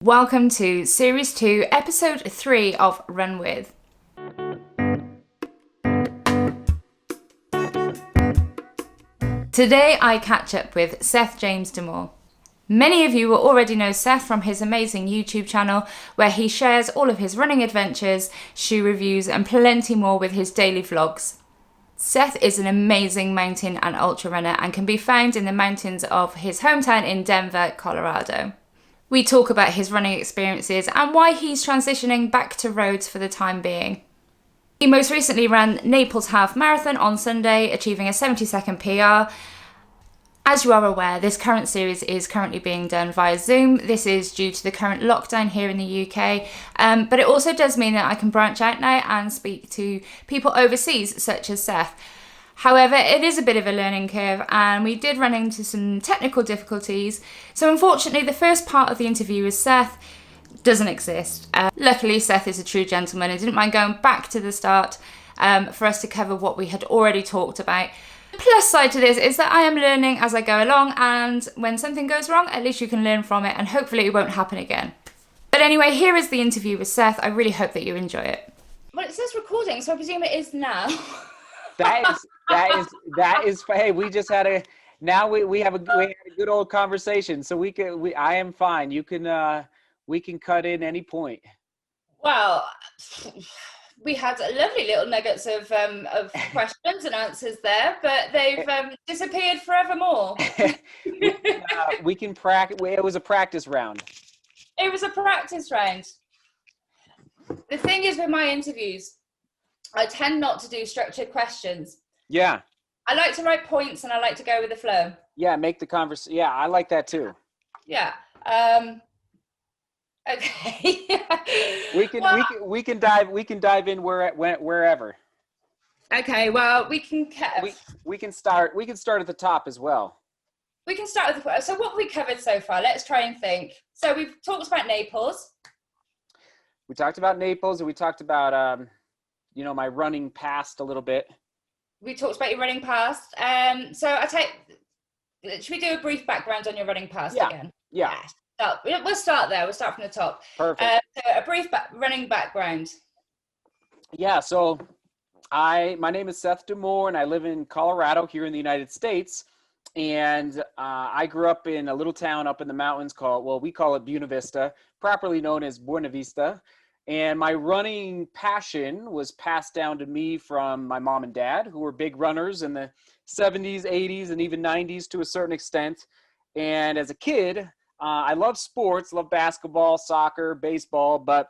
Welcome to Series 2, Episode 3 of Run With. Today I catch up with Seth James DeMoor. Many of you will already know Seth from his amazing YouTube channel where he shares all of his running adventures, shoe reviews and plenty more with his daily vlogs. Seth is an amazing mountain and ultra runner and can be found in the mountains of his hometown in Denver, Colorado. We talk about his running experiences and why he's transitioning back to roads for the time being. He most recently ran Naples Half Marathon on Sunday, achieving a 70-second PR. As you are aware, this current series is currently being done via Zoom. This is due to the current lockdown here in the UK, but it also does mean that I can branch out now and speak to people overseas, such as Seth. However, it is a bit of a learning curve and we did run into some technical difficulties. So unfortunately, the first part of the interview with Seth doesn't exist. Luckily, Seth is a true gentleman and didn't mind going back to the start for us to cover what we had already talked about. The plus side to this is that I am learning as I go along, and when something goes wrong, at least you can learn from it and hopefully it won't happen again. But anyway, here is the interview with Seth. I really hope that you enjoy it. Well, it says recording, so I presume it is now. That is. Hey, we just had a. Now we had a good old conversation, so I am fine. You can we can cut in any point. Well, we had lovely little nuggets of questions and answers there, but they've disappeared forevermore. we can practice. It was a practice round. It was a practice round. The thing is with my interviews, I tend not to do structured questions. Yeah. I like to write points and I like to go with the flow. Yeah, make the conversation. Yeah, I like that too. Yeah. Okay. we can dive in wherever. Okay. Well, we can start at the top as well. We can start with so what have we covered so far? Let's try and think. So we've talked about Naples. We talked about Naples and we talked about my running past a little bit. We talked about your running past. Should we do a brief background on your running past again? Yeah. We'll start there. We'll start from the top. Perfect. So a brief running background. Yeah. So my name is Seth DeMoor and I live in Colorado here in the United States. And I grew up in a little town up in the mountains we call it Buena Vista, properly known as Buena Vista. And my running passion was passed down to me from my mom and dad, who were big runners in the 70s, 80s, and even 90s to a certain extent. And as a kid, I loved sports, loved basketball, soccer, baseball, but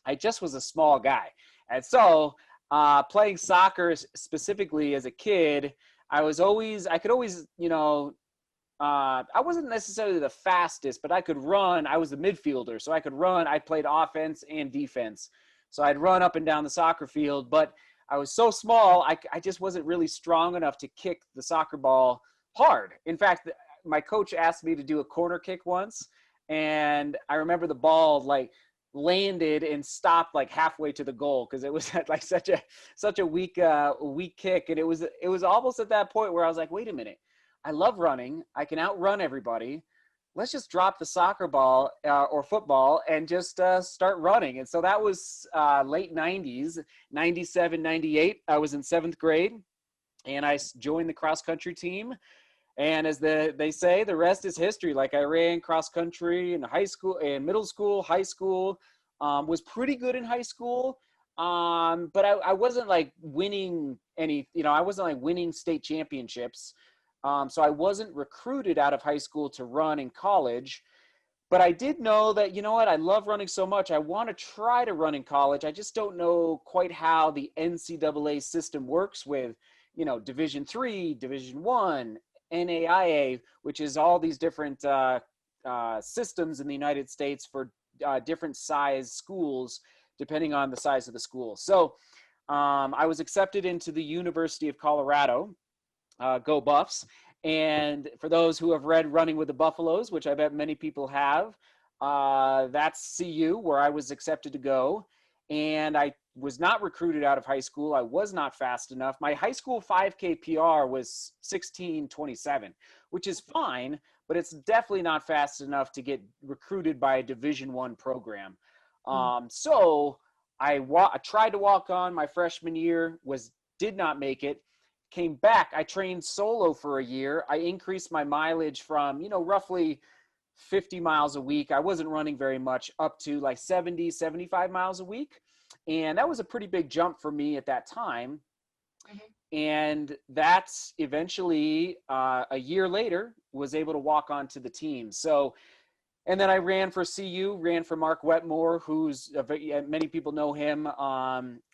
I just was a small guy. And so playing soccer specifically as a kid, I could always, I wasn't necessarily the fastest, but I could run. I was the midfielder, so I could run. I played offense and defense. So I'd run up and down the soccer field, but I was so small, I just wasn't really strong enough to kick the soccer ball hard. In fact, my coach asked me to do a corner kick once, and I remember the ball landed and stopped halfway to the goal because it was such a weak kick, and it was almost at that point where I was like, wait a minute. I love running. I can outrun everybody. Let's just drop the soccer ball or football and just start running. And so that was late 90s, 97, 98. I was in 7th grade and I joined the cross country team. And as they say, the rest is history. I ran cross country in high school and middle school, high school, was pretty good in high school. But I wasn't winning I wasn't winning state championships. So I wasn't recruited out of high school to run in college, but I did know that, I love running so much. I want to try to run in college. I just don't know quite how the NCAA system works with, Division III, Division I, NAIA, which is all these different systems in the United States for different size schools, depending on the size of the school. So I was accepted into the University of Colorado. Go Buffs. And for those who have read Running with the Buffaloes, which I bet many people have, that's CU, where I was accepted to go. And I was not recruited out of high school. I was not fast enough. My high school 5K PR was 16:27, which is fine, but it's definitely not fast enough to get recruited by a Division I program. So I tried to walk on my freshman year, did not make it. Came back. I trained solo for a year. I increased my mileage from, roughly 50 miles a week. I wasn't running very much, up to like 70, 75 miles a week. And that was a pretty big jump for me at that time. And that's eventually, a year later, was able to walk onto the team. So, and then I ran for CU, ran for Mark Wetmore, who's many people know him.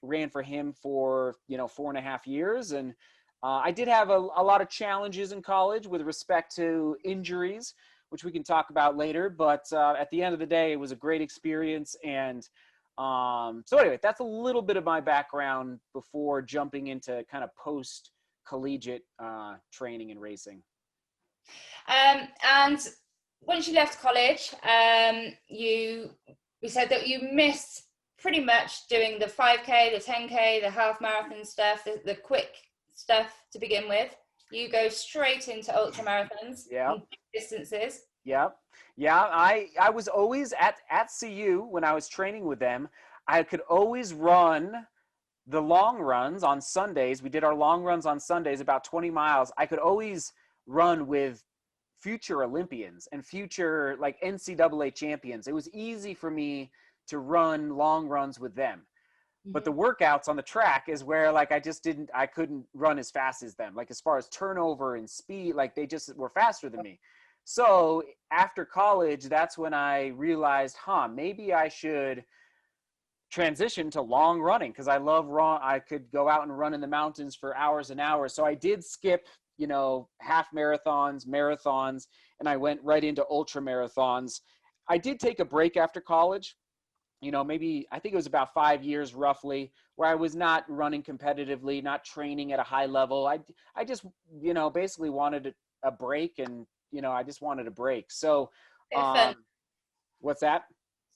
Ran for him for 4.5 years, and I did have a lot of challenges in college with respect to injuries, which we can talk about later. But at the end of the day, it was a great experience. And so anyway, that's a little bit of my background before jumping into kind of post collegiate training and racing. And once you left college, we said that you missed pretty much doing the 5K, the 10K, the half marathon stuff, the quick stuff to begin with. You go straight into ultra marathons, distances. Yeah. I was always at CU when I was training with them. I could always run the long runs on Sundays. We did our long runs on Sundays, about 20 miles. I could always run with future Olympians and future like NCAA champions. It was easy for me to run long runs with them. But the workouts on the track is where like I couldn't run as fast as them. Like as far as turnover and speed, like they just were faster than me. So after college, that's when I realized, maybe I should transition to long running, because I love I could go out and run in the mountains for hours and hours. So I did skip half marathons, and I went right into ultra marathons. I did take a break after college, maybe I think it was about 5 years roughly, where I was not running competitively, not training at a high level. I just, basically wanted a break, and, I just wanted a break. So, what's that?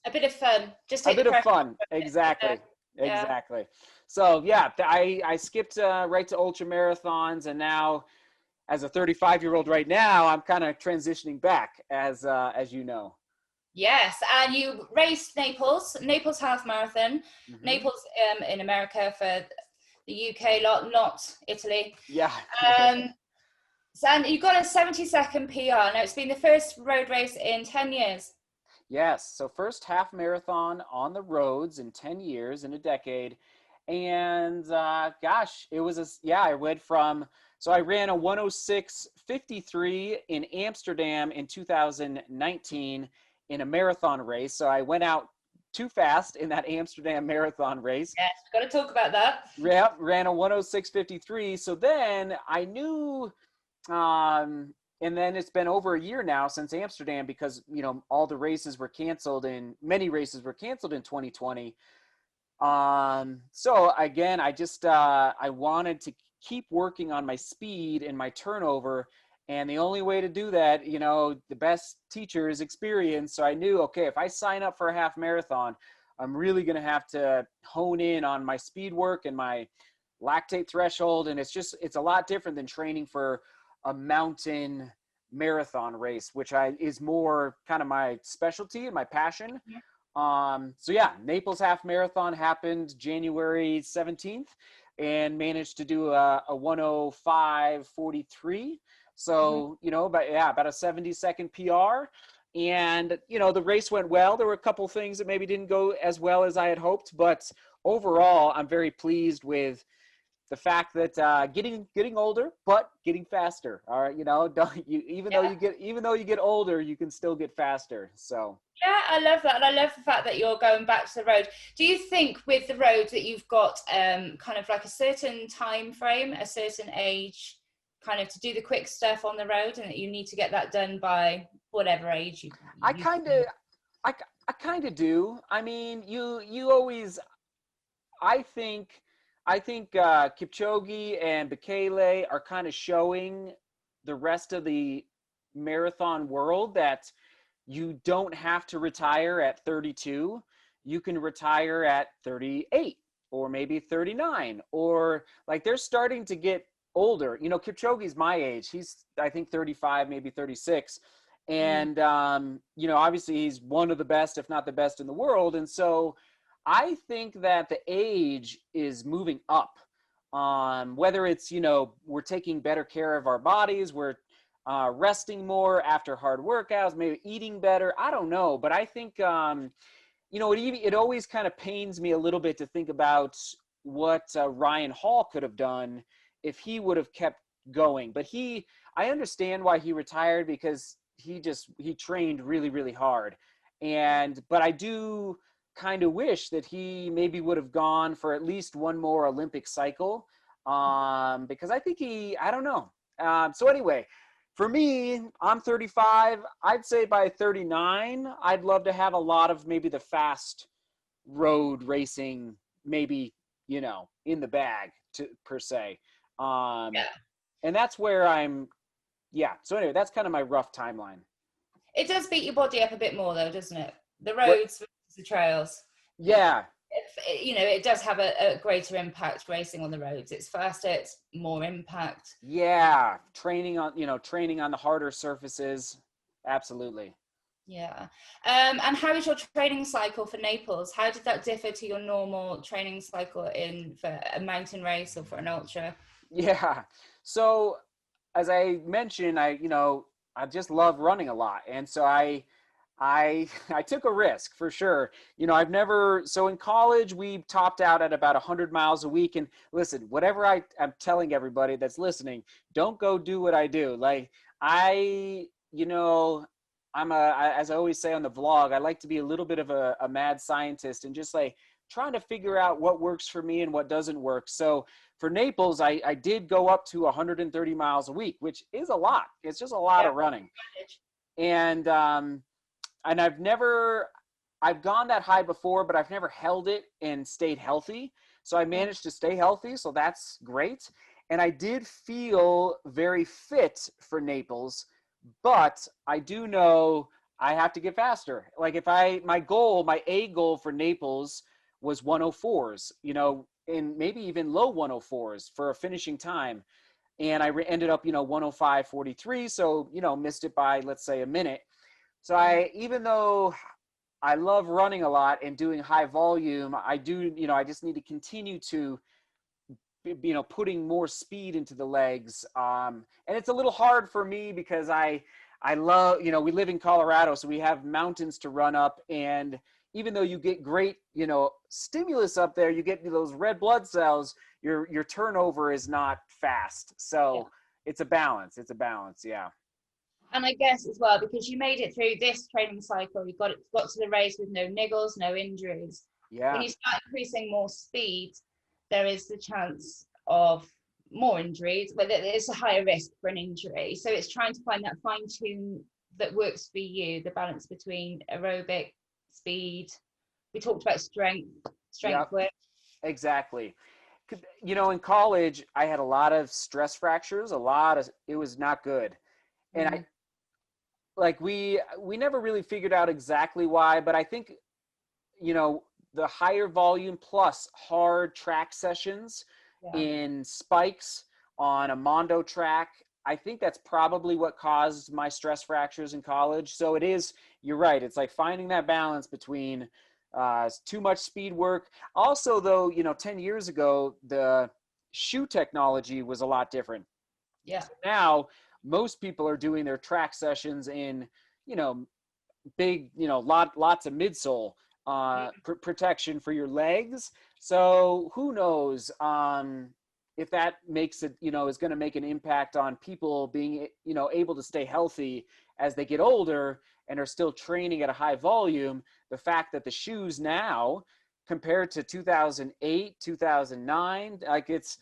A bit of fun. Just a bit of fun. Exactly. Exactly. So yeah, I skipped right to ultra marathons, and now, as a 35-year-old right now, I'm kind of transitioning back, as you know. Yes, and you raced Naples Half Marathon, Naples in America for the UK lot, not Italy. Yeah. So, and you got a 70-second PR. Now, it's been the first road race in 10 years. Yes, so first half marathon on the roads in 10 years, in a decade. And gosh, it was I went from, so I ran a 106.53 in Amsterdam in 2019 in a marathon race. So I went out too fast in that Amsterdam marathon race. Yes, got to talk about that. Yeah, ran a 106.53. So then I knew, and then it's been over a year now since Amsterdam, because, all the races were canceled, and many races were canceled in 2020. So again, I just, I wanted to keep working on my speed and my turnover. And the only way to do that, the best teacher is experience. So I knew, okay, if I sign up for a half marathon, I'm really going to have to hone in on my speed work and my lactate threshold. And it's a lot different than training for a mountain marathon race, which is more kind of my specialty and my passion. So yeah, Naples Half Marathon happened January 17th, and managed to do a 105.43. So, about a 70-second PR. And, the race went well. There were a couple things that maybe didn't go as well as I had hoped, but overall, I'm very pleased with the fact that getting older, but getting faster. All right, even though you get older, you can still get faster. So yeah, I love that, and I love the fact that you're going back to the road. Do you think with the road that you've got kind of like a certain time frame, a certain age, kind of to do the quick stuff on the road, and that you need to get that done by whatever age you I kind of do. I mean, you always, I think Kipchoge and Bekele are kind of showing the rest of the marathon world that you don't have to retire at 32. You can retire at 38 or maybe 39, or like they're starting to get older. Kipchoge's my age. He's, I think, 35, maybe 36. And, you know, obviously he's one of the best, if not the best in the world. And so I think that the age is moving up. Whether it's, you know, we're taking better care of our bodies, we're resting more after hard workouts, maybe eating better. I don't know. But I think, you know, it always kind of pains me a little bit to think about what Ryan Hall could have done if he would have kept going. But I understand why he retired, because he trained really, really hard. But I do kind of wish that he maybe would have gone for at least one more Olympic cycle, because I think I don't know. So anyway, for me, I'm 35. I'd say by 39, I'd love to have a lot of maybe the fast road racing, maybe, you know, in the bag per se. Yeah. And that's where yeah. So anyway, that's kind of my rough timeline. It does beat your body up a bit more though, doesn't it? The What? roads versus the trails. Yeah. You know, it does have a greater impact racing on the roads. It's faster, it's more impact. Yeah. Training on the harder surfaces. Absolutely. Yeah. And how is your training cycle for Naples? How did that differ to your normal training cycle for a mountain race or for an ultra? Yeah. So as I mentioned, I just love running a lot. And so I took a risk for sure. You know, so in college, we topped out at about 100 miles a week. And listen, whatever I'm telling everybody that's listening, don't go do what I do. Like you know, as I always say on the vlog, I like to be a little bit of a mad scientist and just like trying to figure out what works for me and what doesn't work. So for Naples, I did go up to 130 miles a week, which is a lot. It's just a lot of running. And I've gone that high before, but I've never held it and stayed healthy. So I managed to stay healthy. So that's great. And I did feel very fit for Naples, but I do know I have to get faster. Like my A goal for Naples was 104s, you know, and maybe even low 104s for a finishing time. And I ended up, you know, 105.43. So, you know, missed it by, let's say, a minute. So even though I love running a lot and doing high volume, I just need to continue to, you know, putting more speed into the legs. And it's a little hard for me because I love, you know, we live in Colorado, so we have mountains to run up. And even though you get great, you know, stimulus up there, you get those red blood cells, your turnover is not fast. So it's a balance. Yeah. And I guess as well, because you made it through this training cycle, you got to the race with no niggles, no injuries. Yeah. When you start increasing more speed, there is the chance of more injuries, but it's a higher risk for an injury. So it's trying to find that fine tune that works for you, the balance between aerobic speed. We talked about strength work. Exactly. You know, in college, I had a lot of stress fractures, it was not good. And we never really figured out exactly why, but I think, you know, the higher volume plus hard track sessions in spikes on a Mondo track, I think that's probably what caused my stress fractures in college. So you're right. It's like finding that balance between too much speed work. Also, though, you know, 10 years ago, the shoe technology was a lot different. Yeah. So now most people are doing their track sessions in, you know, big, you know, lots of midsole protection for your legs. So who knows if that makes it, you know, is going to make an impact on people being, you know, able to stay healthy as they get older and are still training at a high volume. The fact that the shoes now compared to 2008, 2009, like it's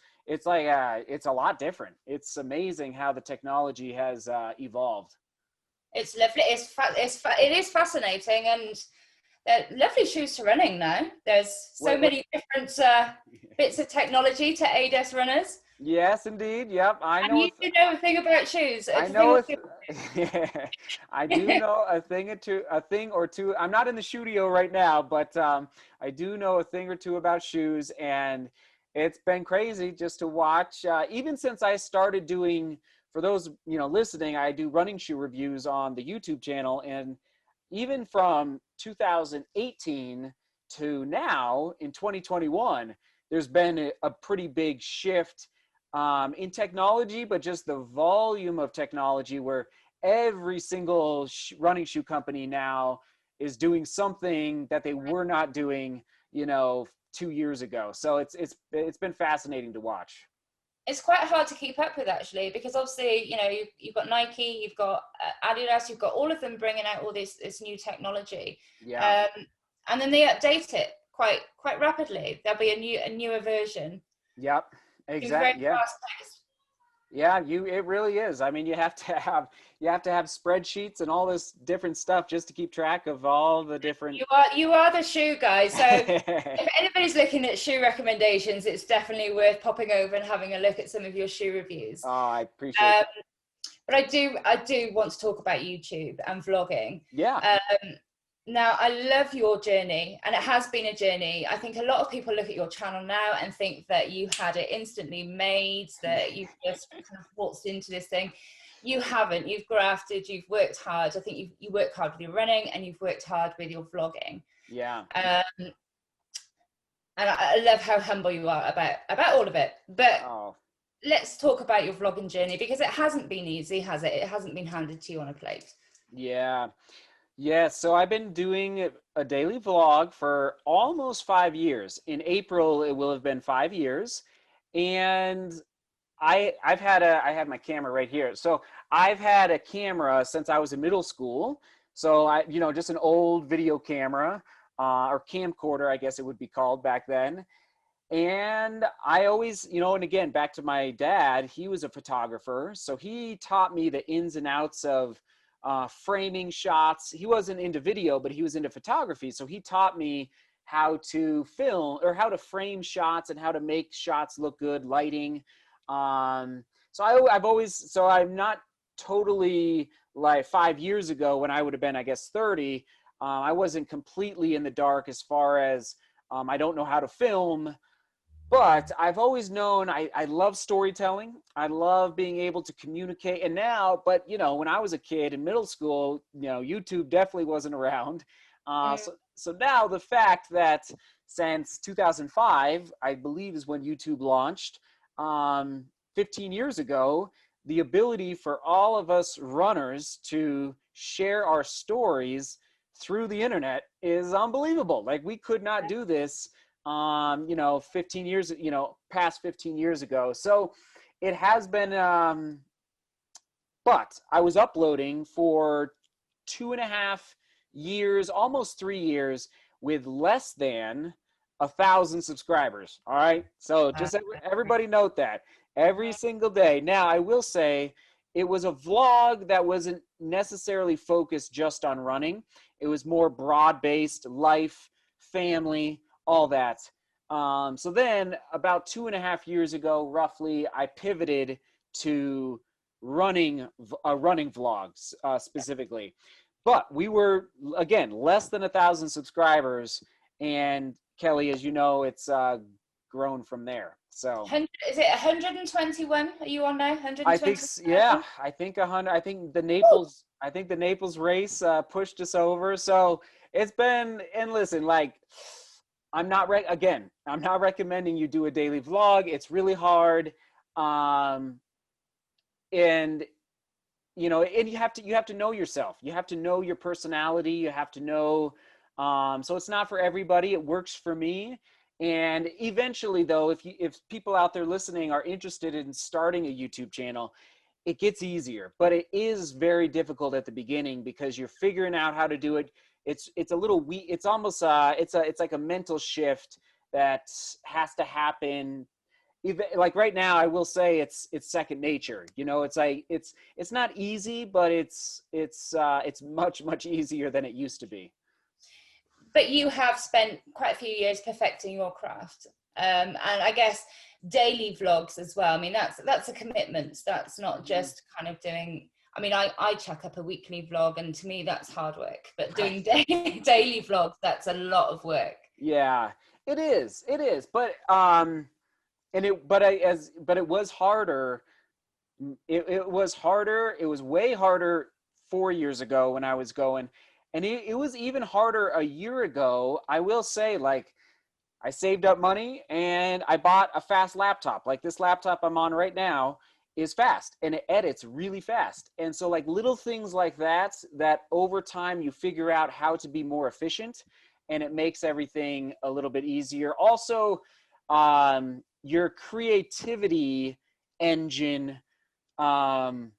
a lot different. It's amazing how the technology has evolved. It's lovely. It is fascinating, and they're lovely shoes to running now. There's many different bits of technology to aid us runners. Yes, indeed. Yep, I know. And you know a thing about shoes. I know. Yeah, I do know a thing or two. I'm not in the studio right now, but I do know a thing or two about shoes, and it's been crazy just to watch. Even since I started doing, for those, listening, I do running shoe reviews on the YouTube channel. And even from 2018 to now in 2021, there's been a pretty big shift in technology, but just the volume of technology where every single running shoe company now is doing something that they were not doing, 2 years ago. So it's been fascinating to watch. It's quite hard to keep up with, actually, because obviously, you've got Nike, you've got Adidas, you've got all of them bringing out all this new technology. Yeah. And then they update it quite rapidly. There'll be a newer version. Yep. Exactly. Yeah. Yeah, it really is. I mean, you have to have spreadsheets and all this different stuff just to keep track of all the different. You are the shoe guy. So if anybody's looking at shoe recommendations, it's definitely worth popping over and having a look at some of your shoe reviews. Oh, I appreciate it. But I do want to talk about YouTube and vlogging. Yeah. Now, I love your journey, and it has been a journey. I think a lot of people look at your channel now and think that you had it instantly made, that you just kind of waltzed into this thing. You haven't. You've grafted, you've worked hard. I think you worked hard with your running, and you've worked hard with your vlogging. Yeah. And I love how humble you are about all of it. But let's talk about your vlogging journey, because it hasn't been easy, has it? It hasn't been handed to you on a plate. Yeah. Yeah, so I've been doing a daily vlog for almost 5 years. In April, it will have been 5 years. And I had my camera right here. So I've had a camera since I was in middle school. So just an old video camera, or camcorder, I guess it would be called back then. And I always, and again, back to my dad, he was a photographer. So he taught me the ins and outs of framing shots. He wasn't into video, but he was into photography. So he taught me how to film, or how to frame shots, and how to make shots look good, lighting. So I'm not totally, like 5 years ago when I would have been, I guess, 30. I wasn't completely in the dark as far as I don't know how to film. But I've always known I love storytelling. I love being able to communicate. And now, but when I was a kid in middle school, YouTube definitely wasn't around. So now the fact that since 2005, I believe is when YouTube launched, 15 years ago, the ability for all of us runners to share our stories through the internet is unbelievable. Like, we could not do this 15 years, past 15 years ago. So it has been, but I was uploading for 2.5 years, almost 3 years, with less than 1,000 subscribers. All right. So just everybody note that every single day. Now, I will say it was a vlog that wasn't necessarily focused just on running. It was more broad-based, life, family, all that. So then about 2.5 years ago, roughly, I pivoted to running vlogs specifically. But we were, again, less than 1,000 subscribers. And Kelly, as you know, it's grown from there. So is it 121? Are you on now? 120? I think, yeah, I think 100. I think the Naples race pushed us over. So it's been, and listen, like, I'm not recommending you do a daily vlog. It's really hard. And and you have to know yourself. You have to know your personality. You have to know. So it's not for everybody. It works for me. And eventually, though, if people out there listening are interested in starting a YouTube channel, it gets easier. But it is very difficult at the beginning because you're figuring out how to do it. It's a little it's almost it's like a mental shift that has to happen. Like right now, I will say it's second nature. It's like it's not easy, but it's much easier than it used to be. But you have spent quite a few years perfecting your craft, and I guess daily vlogs as well. I mean, that's a commitment. That's not just kind of doing. I mean, I chuck up a weekly vlog, and to me, that's hard work. But doing daily vlogs, that's a lot of work. Yeah, it is. It is. But it was harder It was harder. It was way harder 4 years ago when I was going. And it was even harder a year ago. I will say, like, I saved up money and I bought a fast laptop. Like this laptop I'm on right now is fast and it edits really fast. And so like little things like that, that over time you figure out how to be more efficient and it makes everything a little bit easier. Also, your creativity engine um,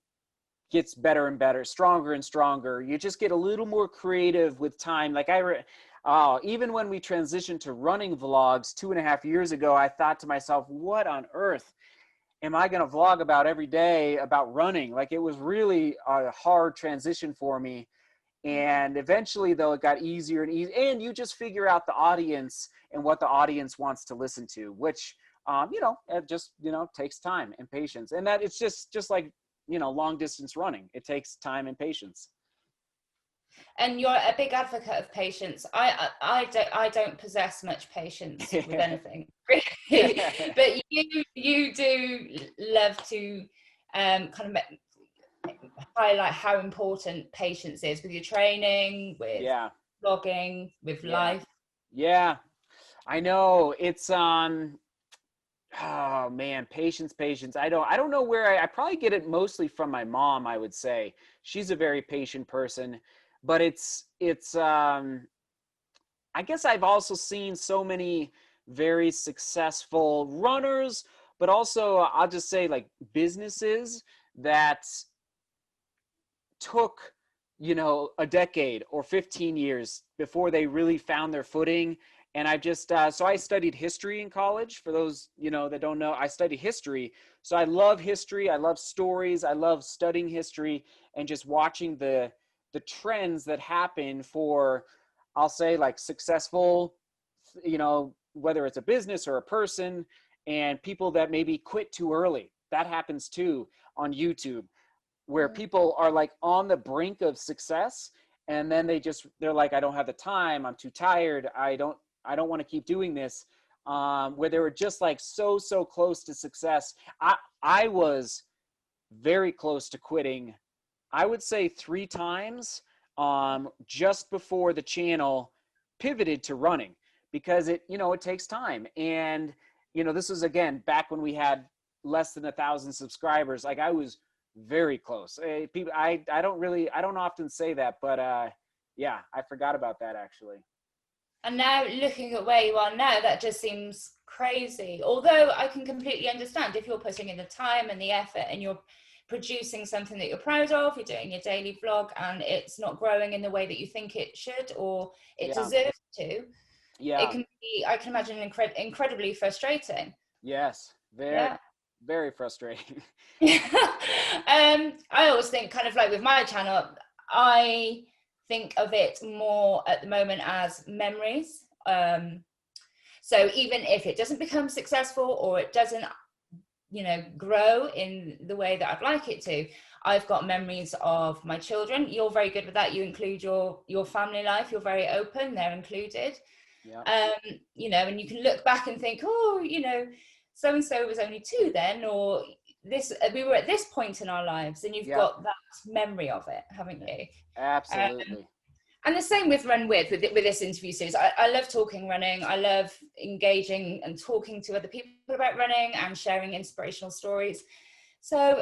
gets better and better, stronger and stronger. You just get a little more creative with time. Like even when we transitioned to running vlogs 2.5 years ago, I thought to myself, what on earth am I going to vlog about every day about running? Like it was really a hard transition for me. And eventually though, it got easier and easier, and you just figure out the audience and what the audience wants to listen to, which, it just, takes time and patience. And that it's just like, long distance running. It takes time and patience. And you're a big advocate of patience. I don't possess much patience with anything, really. But you do love to kind of highlight how important patience is with your training, with blogging, with life. Yeah, I know. It's oh man, patience. I don't know where I probably get it mostly from my mom, I would say. She's a very patient person, but it's I guess I've also seen so many very successful runners, but also I'll just say like businesses that took, a decade or 15 years before they really found their footing. And I just, so I studied history in college. For those, that don't know, I studied history. So I love history. I love stories. I love studying history and just watching the trends that happen for, I'll say like successful, whether it's a business or a person, and people that maybe quit too early. That happens too on YouTube, where people are like on the brink of success and then they're like, I don't have the time, I'm too tired, I don't want to keep doing this, where they were just like so close to success. I was very close to quitting, I would say 3 times, just before the channel pivoted to running, because it takes time. And this was again back when we had less than 1,000 subscribers. Like I was very close. People, I don't often say that, but yeah, I forgot about that actually. And now looking at where you are now, that just seems crazy. Although I can completely understand if you're putting in the time and the effort and you're producing something that you're proud of, you're doing your daily vlog and it's not growing in the way that you think it should or it deserves to. It can be, I can imagine, incredibly frustrating. Yes, very frustrating. I always think kind of like with my channel, I think of it more at the moment as memories. So even if it doesn't become successful or it doesn't, grow in the way that I'd like it to, I've got memories of my children. You're very good with that. You include your family life. You're very open. They're included. Yeah. And you can look back and think, oh, so-and-so was only 2 then, or we were at this point in our lives, and you've got that memory of it, haven't you? Absolutely. And the same with Run With this interview series. I love talking running. I love engaging and talking to other people about running and sharing inspirational stories. So,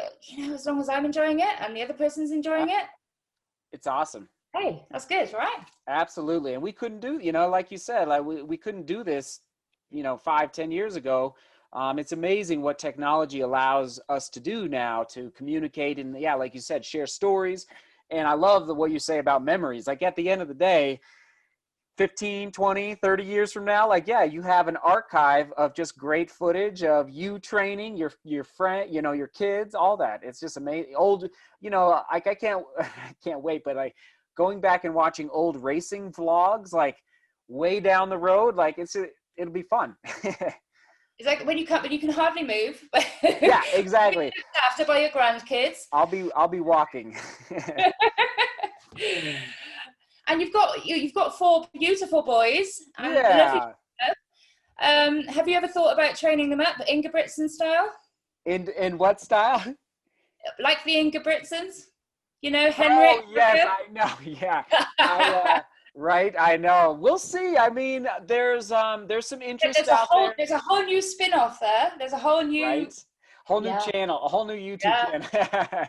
as long as I'm enjoying it and the other person's enjoying it, it's awesome. Hey, that's good, right? Absolutely. And we couldn't do, like you said, like we couldn't do this, 5-10 years ago. It's amazing what technology allows us to do now, to communicate and, like you said, share stories. And I love what you say about memories. Like at the end of the day, 15, 20, 30 years from now, like, you have an archive of just great footage of you training, your friend, your kids, all that. It's just amazing. Old, like I can't wait, but like going back and watching old racing vlogs, like way down the road, like it'll be fun. It's like when you can hardly move. Yeah, exactly. After by your grandkids. I'll be walking. And you've got 4 beautiful boys. And yeah. Have you ever thought about training them up Ingebrigtsen style? In what style? like the Ingebrigtsens, you know, Oh Henrik. yes, I know. Yeah, I right. I know. We'll see. I mean, there's some interest out there, There's a whole new spin-off there. There's a whole new, right? Whole new yeah, channel, a whole new YouTube yeah.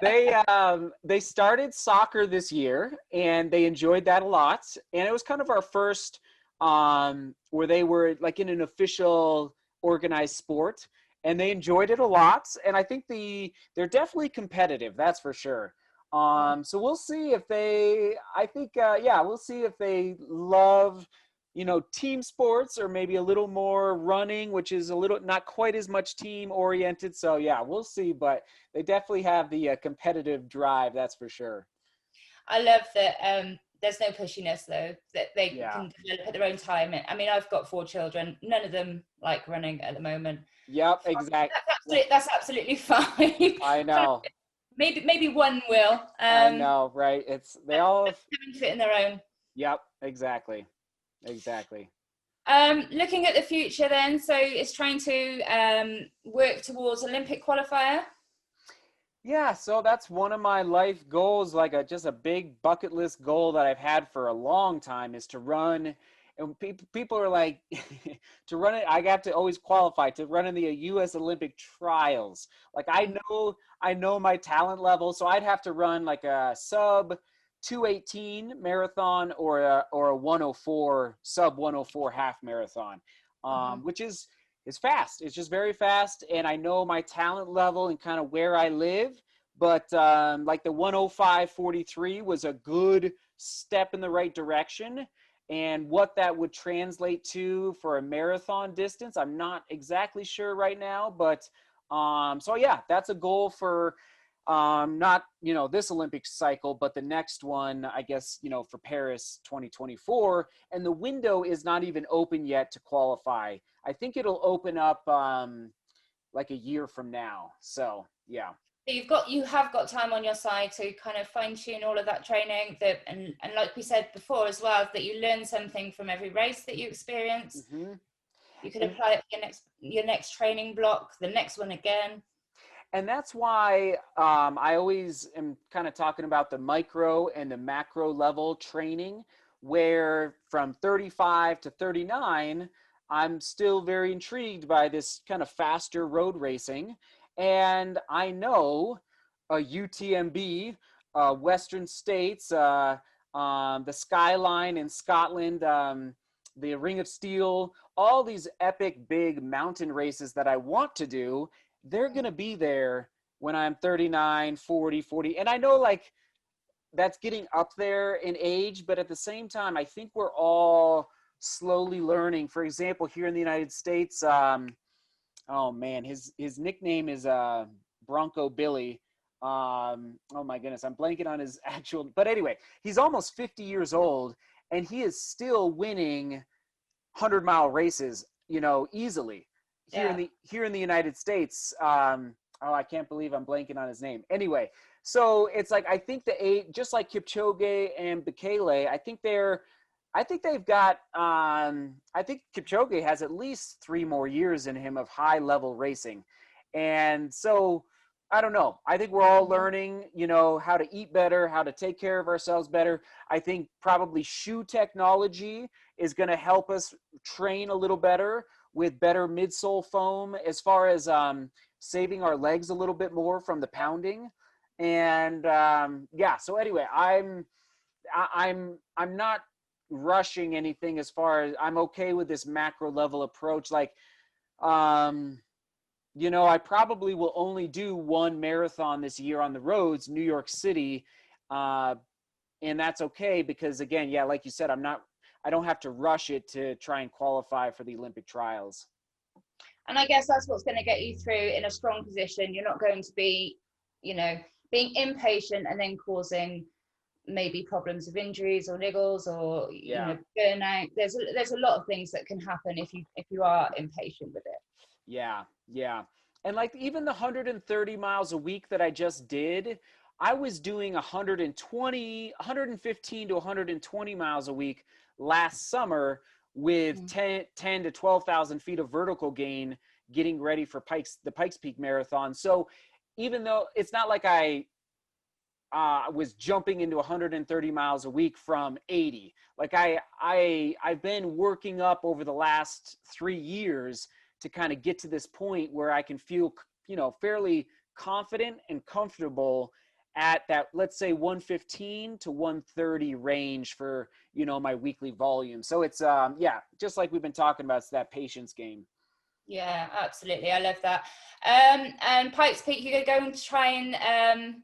channel. They started soccer this year and they enjoyed that a lot. And it was kind of our first where they were like in an official organized sport and they enjoyed it a lot. And I think they're definitely competitive, that's for sure. So we'll see if they, I think, yeah, we'll see if they love, you know, team sports or maybe a little more running, which is a little not quite as much team oriented. So yeah, we'll see. But they definitely have the competitive drive, that's for sure. I love that there's no pushiness though, that they Yeah. can develop at their own time. I mean, I've got 4 children. None of them like running at the moment. Yep. Exactly. That's absolutely fine. I know. Maybe one will. I know. Right. It's they all. Having fit in their own. Yep. Exactly. Exactly. Looking at the future then, so it's trying to work towards Olympic qualifier. Yeah, so that's one of my life goals, like just a big bucket list goal that I've had for a long time is to run. And people are like, to run it, I got to always qualify to run in the U.S. Olympic trials. Like I know my talent level, so I'd have to run like a sub 218 marathon or a 104 sub 104 half marathon, which is fast. It's just very fast, and I know my talent level and kind of where I live. But like the 105.43 was a good step in the right direction. And what that would translate to for a marathon distance, I'm not exactly sure right now. But so yeah, that's a goal for not, you know, this Olympic cycle, but the next one, I guess, you know, for Paris 2024. And the window is not even open yet to qualify. I think it'll open up like a year from now. So yeah. So you have got time on your side to kind of fine tune all of that training and like we said before as well, that you learn something from every race that you experience. Mm-hmm. You can apply it for your next training block, the next one again. And that's why I always am kind of talking about the micro and the macro level training, where from 35 to 39, I'm still very intrigued by this kind of faster road racing. And I know UTMB, Western States, the Skyline in Scotland, the Ring of Steel, all these epic big mountain races that I want to do, they're going to be there when I'm 39, 40, 40. And I know like that's getting up there in age, but at the same time, I think we're all slowly learning. For example, here in the United States, oh man, his nickname is Bronco Billy. Oh my goodness, I'm blanking on his actual, but anyway, he's almost 50 years old and he is still winning 100-mile races, you know, easily here in the United States. Oh, I can't believe I'm blanking on his name. Anyway, so it's like I think the eight, just like Kipchoge and Bekele, I think they've got. I think Kipchoge has at least 3 more years in him of high level racing, and so I don't know. I think we're all learning, you know, how to eat better, how to take care of ourselves better. I think probably shoe technology is going to help us train a little better with better midsole foam as far as saving our legs a little bit more from the pounding. And yeah, so anyway, I'm not rushing anything as far as I'm okay with this macro level approach. Like, you know, I probably will only do one marathon this year on the roads, New York City. And that's okay because again, yeah, like you said, I don't have to rush it to try and qualify for the Olympic trials. And I guess that's what's going to get you through in a strong position. You're not going to be, you know, being impatient and then causing maybe problems of injuries or niggles or you know burnout. There's a lot of things that can happen if you are impatient with it. Yeah. And like even the 130 miles a week that I just did, I was doing 115 to 120 miles a week last summer with 10 to 12,000 feet of vertical gain getting ready for the Pikes Peak Marathon. So even though it's not like I was jumping into 130 miles a week from 80. Like I've been working up over the last 3 years to kind of get to this point where I can feel, fairly confident and comfortable at that, let's say 115 to 130 range for, my weekly volume. So it's, just like we've been talking about, it's that patience game. Yeah, absolutely. I love that. And Pikes Peak, you're going to try and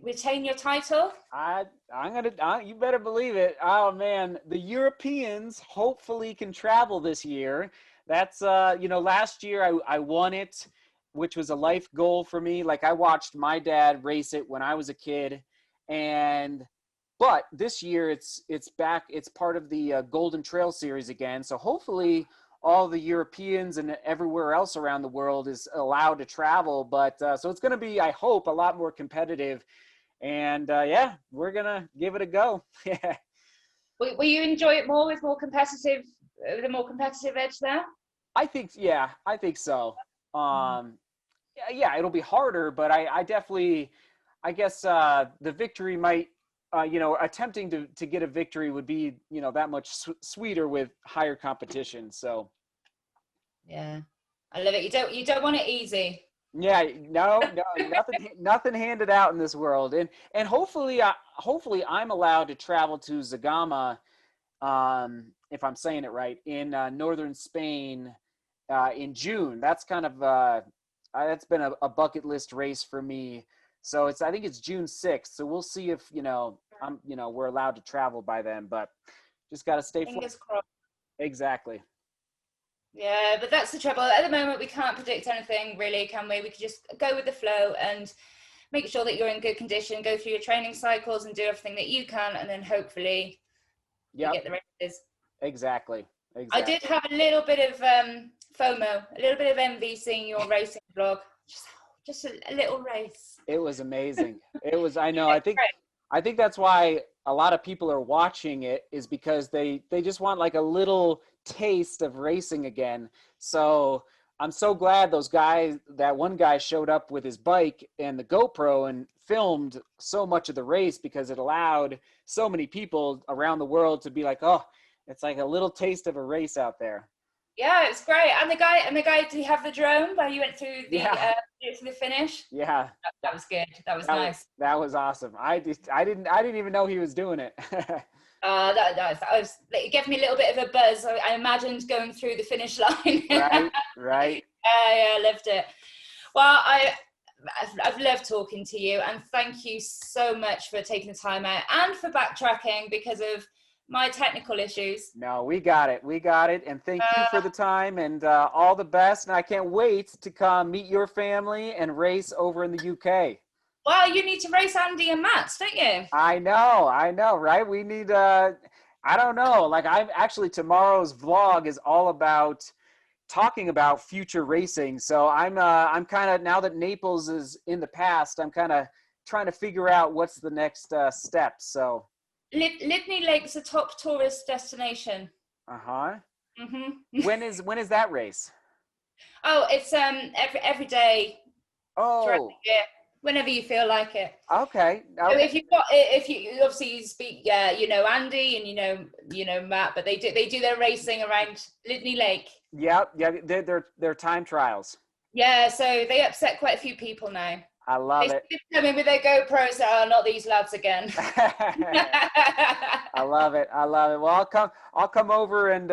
retain your title? You better believe it. Oh man, the Europeans hopefully can travel this year. That's last year I won it, which was a life goal for me. Like I watched my dad race it when I was a kid, but this year it's back. It's part of the Golden Trail series again. So hopefully all the Europeans and everywhere else around the world is allowed to travel. But so it's going to be, I hope, a lot more competitive. And we're going to give it a go. Yeah. Will you enjoy it more with the more competitive edge there? I think so. It'll be harder, but I definitely, I guess the victory might, attempting to get a victory would be, that much sweeter with higher competition. So. Yeah, I love it. You don't want it easy. Yeah, no, nothing handed out in this world, and hopefully I'm allowed to travel to Zagama, if I'm saying it right, in northern Spain, in June. That's kind of that's been a bucket list race for me. So I think it's June 6th. So we'll see if we're allowed to travel by then, but just got to stay Fingers crossed. Exactly. Yeah, but that's the trouble. At the moment, we can't predict anything, really, can we? We can just go with the flow and make sure that you're in good condition, go through your training cycles and do everything that you can, and then hopefully you get the races. Exactly. I did have a little bit of FOMO, a little bit of envy seeing your racing vlog. Just a little race. It was amazing. It was, I know, I think that's why a lot of people are watching it, is because they just want like a little taste of racing again. So I'm so glad that one guy showed up with his bike and the GoPro and filmed so much of the race, because it allowed so many people around the world to be like, oh, it's like a little taste of a race out there. Yeah, it's great. And the guy, did he have the drone where you went through the finish? Yeah, that was good. That was nice. That was awesome. I didn't even know he was doing it. It gave me a little bit of a buzz. I imagined going through the finish line. Right. I loved it. Well, I've loved talking to you, and thank you so much for taking the time out and for backtracking because of my technical issues. No, we got it. And thank you for the time, and all the best. And I can't wait to come meet your family and race over in the UK. Well, you need to race Andy and Matt, don't you? I know, right? We need, I don't know. Like tomorrow's vlog is all about talking about future racing. So I'm kind of, now that Naples is in the past, I'm kind of trying to figure out what's the next step. So. Lydney Lake's a top tourist destination. Mm-hmm. When is that race? Oh, it's every day. Oh. Whenever you feel like it. Okay. So if you obviously speak, Andy and you know Matt, but they do their racing around Lydney Lake. Yeah, they're time trials. Yeah, so they upset quite a few people now. I love it. They come in with their GoPros. Oh, not these lads again. I love it. Well, I'll come over and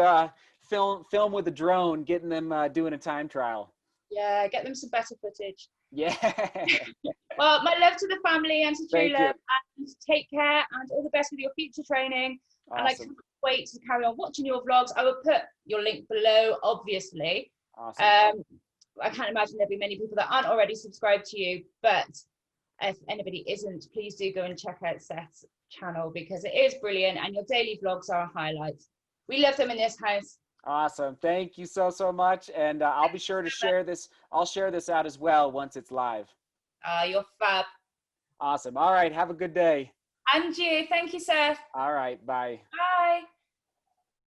film with a drone, getting them doing a time trial. Yeah, get them some better footage. Yeah. Well, my love to the family and to Julia, and take care and all the best with your future training. Awesome. And I can't wait to carry on watching your vlogs. I will put your link below, obviously. Awesome. I can't imagine there'll be many people that aren't already subscribed to you, but if anybody isn't, please do go and check out Seth's channel because it is brilliant and your daily vlogs are a highlight. We love them in this house. Awesome. Thank you so much. And I'll be sure to share this. I'll share this out as well once it's live. You're fab. Awesome. All right. Have a good day. And you. Thank you, Seth. All right. Bye.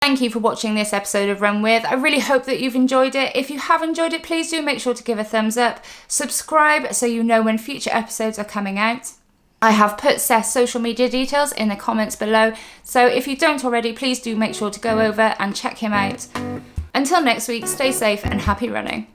Bye. thank you for watching this episode of Run With. I really hope that you've enjoyed it. If you have enjoyed it, please do make sure to give a thumbs up. Subscribe so you know when future episodes are coming out. I have put Seth's social media details in the comments below, so if you don't already, please do make sure to go over and check him out. Until next week, stay safe and happy running.